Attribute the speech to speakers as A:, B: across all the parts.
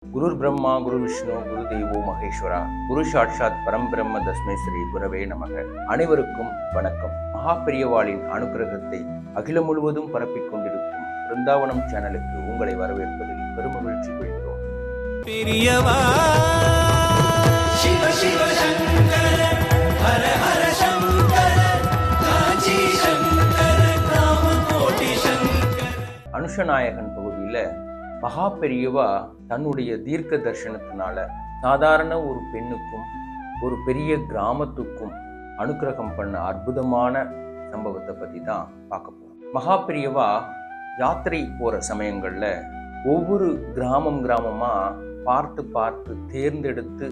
A: குருர் பிரம்மா குரு விஷ்ணு குரு தெய்வோ மகேஸ்வரா குரு சாட்சாத் பரம்பிரம்ம தஸ்மை ஸ்ரீ குரவே நமக. அனைவருக்கும் வணக்கம். மகாபெரியவாளின் அனுக்கிரகத்தை அகிலம் முழுவதும் பரப்பிக் கொண்டிருக்கும் பிருந்தாவனம் சேனலுக்கு உங்களை வரவேற்பதில் பெருமகிழ்ச்சி கொள்கிறோம். பெரியவா சிவ சிவ சங்கர ஹர ஹர சங்கர காஞ்சி சங்கர ராம கோடி சங்கர. அனுஷநாயகன் பகுதியில மகா பெரியவா தன்னுடைய தீர்க்க தரிசனத்தினால சாதாரண ஒரு பெண்ணுக்கும் ஒரு பெரிய கிராமத்துக்கும் அனுக்கிரகம் பண்ண அற்புதமான சம்பவத்தை பத்தி தான் பார்க்க போறோம். மகா பெரியவா யாத்திரை போற சமயங்கள்ல ஒவ்வொரு கிராமமா பார்த்து பார்த்து தேர்ந்தெடுத்து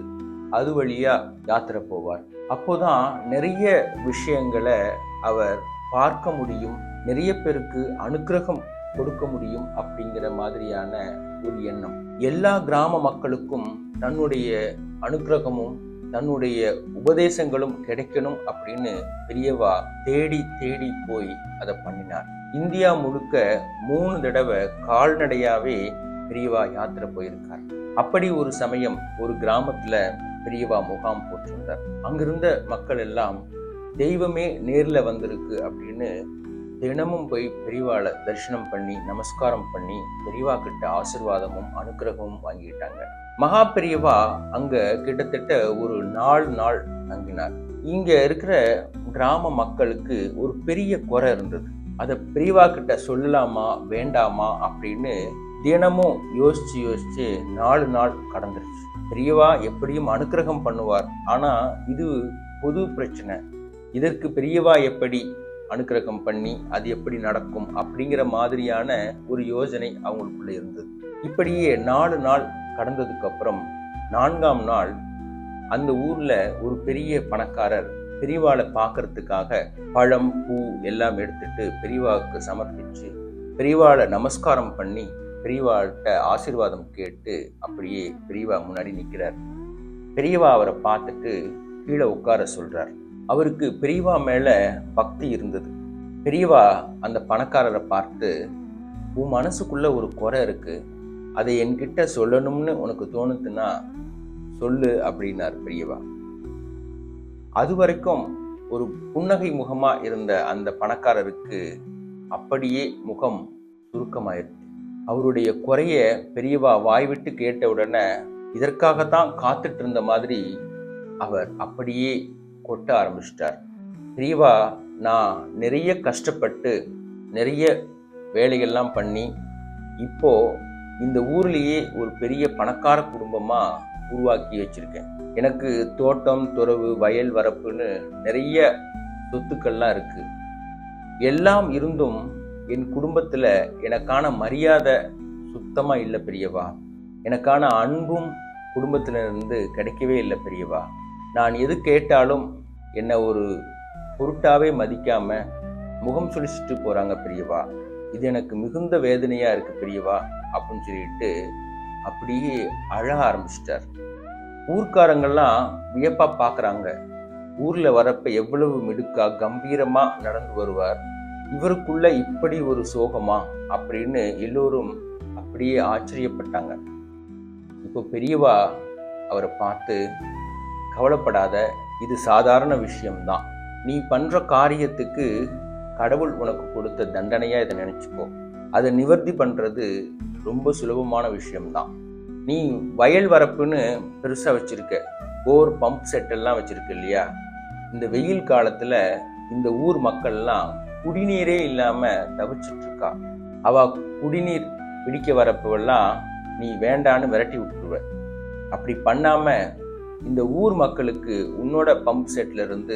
A: அது வழியா யாத்திரை போவார். அப்போதான் நிறைய விஷயங்களை அவர் பார்க்க முடியும், நிறைய பேருக்கு அனுக்கிரகம் கொடுக்க முடியும் அப்படிங்கிற மாதிரியான ஒரு எண்ணம். எல்லா கிராம மக்களுக்கும் தன்னுடைய அனுக்கிரகமும் தன்னுடைய உபதேசங்களும் கிடைக்கணும் அப்படின்னு பெரியவா தேடி தேடி போய் அதை பண்ணினார். இந்தியா முழுக்க 3 தடவை கால்நடையாவே பெரியவா யாத்திரை போயிருக்கார். அப்படி ஒரு சமயம் ஒரு கிராமத்துல பெரியவா முகாம் போட்டிருந்தார். அங்கிருந்த மக்கள் எல்லாம் தெய்வமே நேர்ல வந்திருக்கு அப்படின்னு தினமும் போய் பெரியவாளை தரிசனம் பண்ணி நமஸ்காரம் பண்ணி பெரியவா கிட்ட ஆசீர்வாதமும் அனுக்கிரகமும் வாங்கிட்டாங்க. மகா பெரியவா அங்க கிட்டத்தட்ட ஒரு 4 நாள் தங்கினார். இங்க இருக்கிற கிராம மக்களுக்கு ஒரு பெரிய குறை இருந்தது. அதை பெரியவா கிட்ட சொல்லலாமா வேண்டாமா அப்படின்னு தினமும் யோசிச்சு 4 நாள் கடந்துருச்சு. பெரியவா எப்படியும் அனுக்கிரகம் பண்ணுவார், ஆனா இது பொது பிரச்சனை, இதற்கு பெரியவா எப்படி அனுக்கிரகம் பண்ணி அது எப்படி நடக்கும் அப்படிங்கிற மாதிரியான ஒரு யோசனை அவங்களுக்குள்ள இருந்தது. இப்படியே 4 நாள் கடந்ததுக்கு அப்புறம் 4ஆம் நாள் அந்த ஊர்ல ஒரு பெரிய பணக்காரர் பெரியவாளை பார்க்கறதுக்காக பழம் பூ எல்லாம் எடுத்துட்டு பெரியவாவுக்கு சமர்ப்பிச்சு பெரியவாளை நமஸ்காரம் பண்ணி பெரியவாள்கிட்ட ஆசீர்வாதம் கேட்டு அப்படியே பெரியவா முன்னாடி நிற்கிறார். பெரியவா அவரை பார்த்துட்டு கீழே உட்கார சொல்றார். அவருக்கு பெரியவா மேல பக்தி இருந்தது. பெரியவா அந்த பணக்காரரை பார்த்து, உன் மனசுக்குள்ள ஒரு குறை இருக்கு, அதை என்கிட்ட சொல்லணும்னு உனக்கு தோணுதுன்னா சொல்லு அப்படின்னார் பெரியவா. அது வரைக்கும் ஒரு புன்னகை முகமா இருந்த அந்த பணக்காரருக்கு அப்படியே முகம் சுருக்கமாயிருச்சு. அவருடைய குறைய பெரியவா வாய்விட்டு கேட்ட உடனே இதற்காகத்தான் காத்துட்டு இருந்த மாதிரி அவர் அப்படியே கொட்ட ஆரம்பிச்சிட்டார். பெரியவா, நான் நிறைய கஷ்டப்பட்டு நிறைய வேலைகள்லாம் பண்ணி இப்போ இந்த ஊர்லேயே ஒரு பெரிய பணக்கார குடும்பமா உருவாக்கி வச்சிருக்கேன். எனக்கு தோட்டம் துறவு வயல் வரப்புன்னு நிறைய சொத்துக்கள்லாம் இருக்கு. எல்லாம் இருந்தும் என் குடும்பத்துல எனக்கான மரியாதை சுத்தமா இல்லை பெரியவா. எனக்கான அன்பும் குடும்பத்துல இருந்து கிடைக்கவே இல்லை பெரியவா. நான் எது கேட்டாலும் என்னை ஒரு பொருட்டாவே மதிக்காம முகம் சுழிச்சிட்டு போறாங்க பெரியவா. இது எனக்கு மிகுந்த வேதனையா இருக்கு பெரியவா அப்படின்னு சொல்லிட்டு அப்படியே அழ ஆரம்பிச்சிட்டார். ஊர்க்காரங்கெல்லாம் வியப்பா பாக்குறாங்க. ஊர்ல வரப்ப எவ்வளவு மிடுக்கா கம்பீரமா நடந்து வருவார், இவருக்குள்ள இப்படி ஒரு சோகமா அப்படின்னு எல்லோரும் அப்படியே ஆச்சரியப்பட்டாங்க. இப்போ பெரியவா அவரை பார்த்து, கவலைப்படாத, இது சாதாரண விஷயம்தான். நீ பண்ற காரியத்துக்கு கடவுள் உனக்கு கொடுத்த தண்டனையா இதை நினைச்சுக்கோ. அதை நிவர்த்தி பண்றது ரொம்ப சுலபமான விஷயம்தான். நீ வயல் வரப்புன்னு பெருசா வச்சிருக்க, போர் பம்ப் செட் எல்லாம் வச்சிருக்க இல்லையா? இந்த வெயில் காலத்துல இந்த ஊர் மக்கள்லாம் குடிநீரே இல்லாம தவிச்சிட்டு இருக்கா. அவ குடிநீர் பிடிக்க வரப்பெல்லாம் நீ வேண்டான்னு விரட்டி விட்டுருவ. அப்படி பண்ணாம இந்த ஊர் மக்களுக்கு உன்னோட பம்ப் செட்ல இருந்து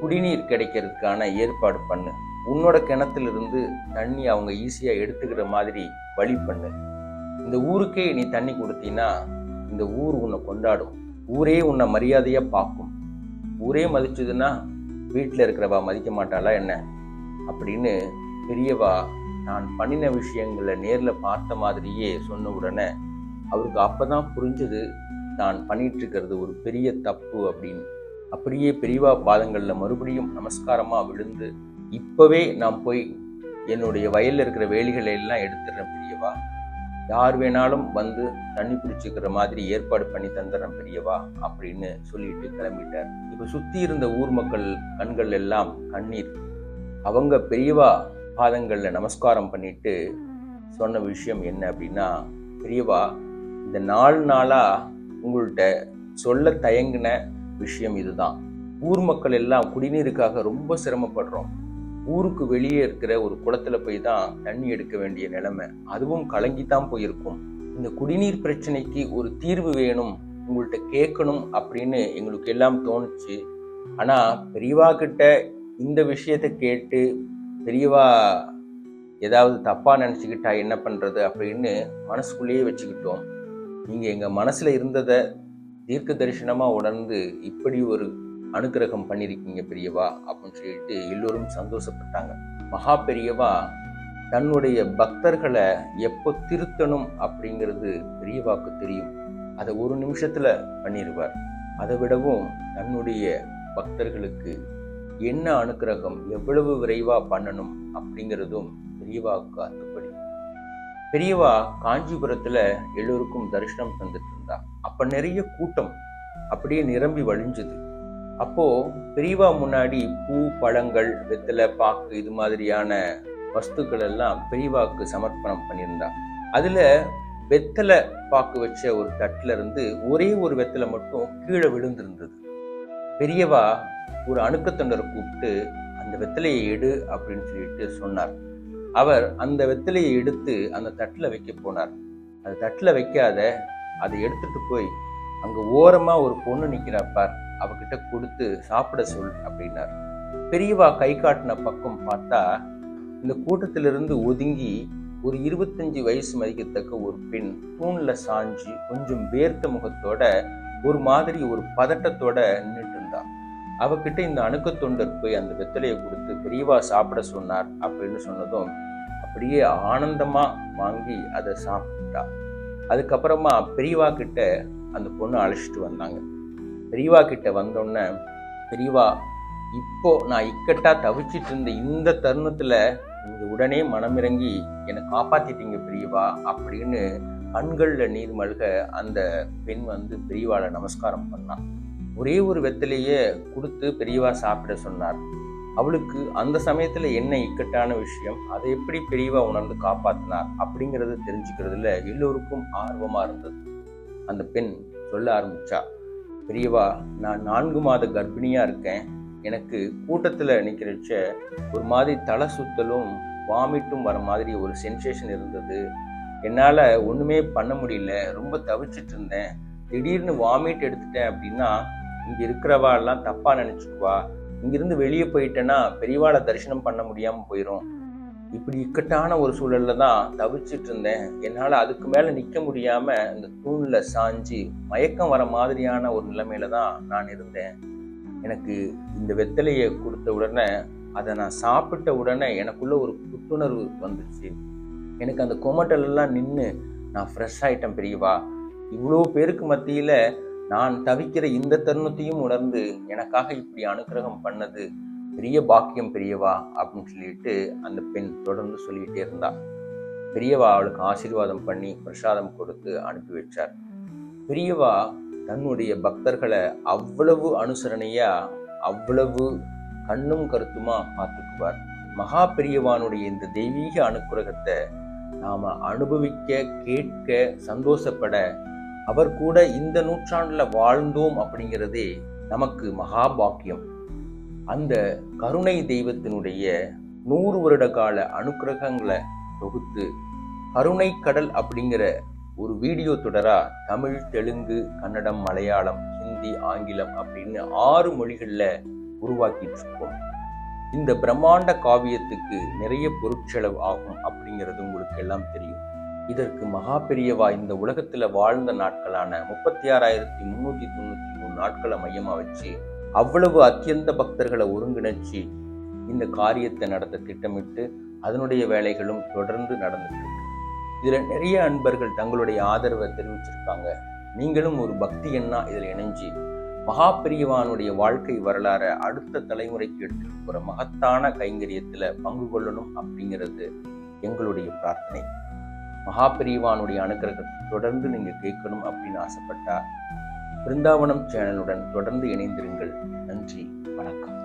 A: குடிநீர் கிடைக்கிறதுக்கான ஏற்பாடு பண்ணு. உன்னோட கிணத்துல இருந்து தண்ணி அவங்க ஈஸியா எடுத்துக்கிற மாதிரி வழி பண்ணு. இந்த ஊருக்கே நீ தண்ணி கொடுத்தீன்னா இந்த ஊர் உன்னை கொண்டாடும், ஊரே உன்னை மரியாதையா பார்க்கும். ஊரே மதிச்சதுன்னா வீட்டுல இருக்கிறவா மதிக்க மாட்டாளா என்ன அப்படின்னு பெரியவா நான் பண்ணின விஷயங்களை நேர்ல பார்த்த மாதிரியே சொன்ன உடனே அவருக்கு அப்பதான் புரிஞ்சது தான் பண்ணிட்டு இருக்கிறது ஒரு பெரிய தப்பு அப்படின்னு. அப்படியே பெரியவா பாதங்கள்ல மறுபடியும் நமஸ்காரமா விழுந்து, இப்பவே நான் போய் என்னுடைய வயல்ல இருக்கிற வேலிகளை எல்லாம் எடுத்துடுறேன் பெரியவா, யார் வேணாலும் வந்து தண்ணி பிடிச்சிக்கிற மாதிரி ஏற்பாடு பண்ணி தந்துடுறேன் பெரியவா அப்படின்னு சொல்லிட்டு கிளம்பிட்டார். இப்ப சுத்தி இருந்த ஊர் மக்கள் கண்கள் எல்லாம் கண்ணீர். அவங்க பெரியவா பாதங்கள்ல நமஸ்காரம் பண்ணிட்டு சொன்ன விஷயம் என்ன அப்படின்னா, பெரியவா, இந்த 4 நாளா உங்கள்கிட்ட சொல்ல தயங்கின விஷயம் இதுதான். ஊர் மக்கள் எல்லாம் குடிநீருக்காக ரொம்ப சிரமப்படுறோம். ஊருக்கு வெளியே இருக்கிற ஒரு குளத்துல போய் தான் தண்ணி எடுக்க வேண்டிய நிலைமை, அதுவும் கலங்கித்தான் போயிருக்கும். இந்த குடிநீர் பிரச்சனைக்கு ஒரு தீர்வு வேணும், உங்கள்கிட்ட கேட்கணும் அப்படின்னு எங்களுக்கு எல்லாம் தோணுச்சு. ஆனா பெரியவா கிட்ட இந்த விஷயத்த கேட்டு பெரியவா ஏதாவது தப்பா நினைச்சுக்கிட்டா என்ன பண்றது அப்படின்னு மனசுக்குள்ளேயே வச்சுக்கிட்டோம். நீங்க எங்க மனசுல இருந்ததை தீர்க்க தரிசனமா உணர்ந்து இப்படி ஒரு அனுக்கிரகம் பண்ணியிருக்கீங்க பெரியவா அப்படின்னு சொல்லிட்டு எல்லோரும் சந்தோஷப்பட்டாங்க. மகா பெரியவா தன்னுடைய பக்தர்களை எப்போ திருத்தணும் அப்படிங்கிறது பெரியவாக்கு தெரியும். அதை ஒரு நிமிஷத்துல பண்ணிடுவார். அதை விடவும் தன்னுடைய பக்தர்களுக்கு என்ன அனுக்கிரகம் எவ்வளவு விரைவா பண்ணணும் அப்படிங்கிறதும் பெரியவாவுக்கு அத்துப்படி. பெரியவா காஞ்சிபுரத்துல எல்லோருக்கும் தரிசனம் தந்துட்டு இருந்தா. அப்ப நிறைய கூட்டம் அப்படியே நிரம்பி வழிஞ்சுது. அப்போ பெரியவா முன்னாடி பூ, பழங்கள், வெத்தலை, பாக்கு இது மாதிரியான வஸ்துக்கள் எல்லாம் பெரியவாக்கு சமர்ப்பணம் பண்ணியிருந்தா. அதுல வெத்தலை பாக்கு வச்ச ஒரு தட்டுல இருந்து ஒரே ஒரு வெத்தலை மட்டும் கீழே விழுந்திருந்தது. பெரியவா ஒரு அணுக்கத்தொண்டரை கூப்பிட்டு அந்த வெத்தலையை எடு அப்படின்னு சொல்லிட்டு சொன்னார். அவர் அந்த வெத்தலையை எடுத்து அந்த தட்டுல வைக்க போனார். அந்த தட்டுல வைக்காத, அதை எடுத்துட்டு போய் அங்க ஓரமா ஒரு பொண்ணு நிக்கிறாப்பார், அவகிட்ட கொடுத்து சாப்பிட சொல் அப்படின்னார். பெரியவா கை காட்டின பக்கம் பார்த்தா இந்த கூட்டத்திலிருந்து ஒதுங்கி ஒரு 25 வயசு மதிக்கத்தக்க ஒரு பெண் தூண்ல சாஞ்சி கொஞ்சம் வேர்த்த முகத்தோட ஒரு மாதிரி ஒரு பதட்டத்தோட நின்றுட்டு இருந்தா. அவகிட்ட இந்த அணுக்கத்தொண்டர் போய் அந்த வெத்தலையை கொடுத்து பெரியவா சாப்பிட சொன்னார் அப்படின்னு சொன்னதும் அப்படியே ஆனந்தமா வாங்கி அதை சாப்பிட்டா. அதுக்கப்புறமா பெரியவா கிட்ட அந்த பொண்ணு அழைச்சிட்டு வந்தாங்க. பெரியவா கிட்ட வந்தோடனே, பெரியவா, இப்போ நான் இக்கட்டா தவிச்சிட்டு இருந்த இந்த தருணத்துல நீங்க உடனே மனமிறங்கி என்னை காப்பாத்திட்டீங்க பெரியவா அப்படின்னு கண்கள்ல நீர் மல்க அந்த பெண் வந்து பெரியவாளை நமஸ்காரம் பண்ணான். ஒரே ஒரு வெத்தலையே கொடுத்து பெரியவா சாப்பிட சொன்னார். அவளுக்கு அந்த சமயத்துல என்ன இக்கட்டான விஷயம், அதை எப்படி பெரியவா உணர்ந்து காப்பாத்தினார் அப்படிங்கறத தெரிஞ்சுக்கிறதுல எல்லோருக்கும் ஆர்வமா இருந்தது. அந்த பெண் சொல்ல ஆரம்பிச்சா, பெரியவா, நான் 4 மாத கர்ப்பிணியா இருக்கேன். எனக்கு கூட்டத்துல நிக்கிறச்ச ஒரு மாதிரி தலை சுத்தலும் வாமிட்டும் வர மாதிரி ஒரு சென்சேஷன் இருந்தது. என்னால ஒண்ணுமே பண்ண முடியல, ரொம்ப தவிச்சிட்டு இருந்தேன். திடீர்னு வாமிட் எடுத்துட்டேன் அப்படின்னா இங்க இருக்கிறவா எல்லாம் தப்பா நினைச்சுக்குவா. இங்கிருந்து வெளியே போயிட்டேன்னா பெரியவாளை தரிசனம் பண்ண முடியாம போயிடும். இப்படி இக்கட்டான ஒரு சூழல்ல தான் தவிச்சிட்டு இருந்தேன். என்னால அதுக்கு மேல நிக்க முடியாம இந்த தூண்ல சாஞ்சி மயக்கம் வர மாதிரியான ஒரு நிலைமையில தான் நான் இருந்தேன். எனக்கு இந்த வெத்தலையை கொடுத்த உடனே, அதை நான் சாப்பிட்ட உடனே எனக்குள்ள ஒரு புத்துணர்வு வந்துச்சு. எனக்கு அந்த கொமட்டல் எல்லாம் நின்று நான் ஃப்ரெஷ் ஆயிட்டேன் பெரியவா. இவ்வளோ பேருக்கு மத்தியில நான் தவிக்கிற இந்த தருணத்தையும் உணர்ந்து எனக்காக இப்படி அனுக்கிரகம் பண்ணது பெரிய பாக்கியம் பெரியவா அப்படின்னு சொல்லிட்டு அந்த பெண் தொடர்ந்து சொல்லிட்டே இருந்தா. பெரியவா அவளுக்கு ஆசீர்வாதம் பண்ணி பிரசாதம் கொடுத்து அனுப்பி வச்சார். பெரியவா தன்னுடைய பக்தர்களை அவ்வளவு அனுசரணையா, அவ்வளவு கண்ணும் கருத்துமா பார்த்துக்குவார். மகா பெரியவானுடைய இந்த தெய்வீக அனுக்கிரகத்தை நாம அனுபவிக்க, கேட்க, சந்தோஷப்பட, அவர் கூட இந்த நூற்றாண்டுல வாழ்ந்தோம் அப்படிங்கிறதே நமக்கு மகா பாக்கியம். அந்த கருணை தெய்வத்தினுடைய 100 வருட கால அனுக்கிரகங்களை தொகுத்து கருணை கடல் அப்படிங்கிற ஒரு வீடியோ தொடரா தமிழ், தெலுங்கு, கன்னடம், மலையாளம், ஹிந்தி, ஆங்கிலம் அப்படின்னு 6 மொழிகள்ல உருவாக்கிட்டு இருக்கோம். இந்த பிரம்மாண்ட காவியத்துக்கு நிறைய பொருட்செலவு ஆகும் அப்படிங்கிறது உங்களுக்கு எல்லாம் தெரியும். இதற்கு மகா பெரியவா இந்த உலகத்துல வாழ்ந்த நாட்களான 36,393 நாட்களை மையமா வச்சு அவ்வளவு அத்தியந்த பக்தர்களை ஒருங்கிணைச்சு இந்த காரியத்தை நடத்த திட்டமிட்டு அதனுடைய வேலைகளும் தொடர்ந்து நடந்துட்டு இருக்கு. இதுல நிறைய அன்பர்கள் தங்களுடைய ஆதரவை தெரிவிச்சிருக்காங்க. நீங்களும் ஒரு பக்தி எண்ணா இதுல இணைஞ்சு மகா பெரியவானுடைய வாழ்க்கை வரலாற அடுத்த தலைமுறைக்கு எடுத்துட்டு போற மகத்தான கைங்கரியத்துல பங்கு கொள்ளணும் அப்படிங்கிறது எங்களுடைய பிரார்த்தனை. மகாபெரிவானுடைய அனுகிரகத்தை தொடர்ந்து நீங்கள் கேட்கணும் அப்படின்னு ஆசைப்பட்டா பிருந்தாவனம் சேனலுடன் தொடர்ந்து இணைந்திருங்கள். நன்றி, வணக்கம்.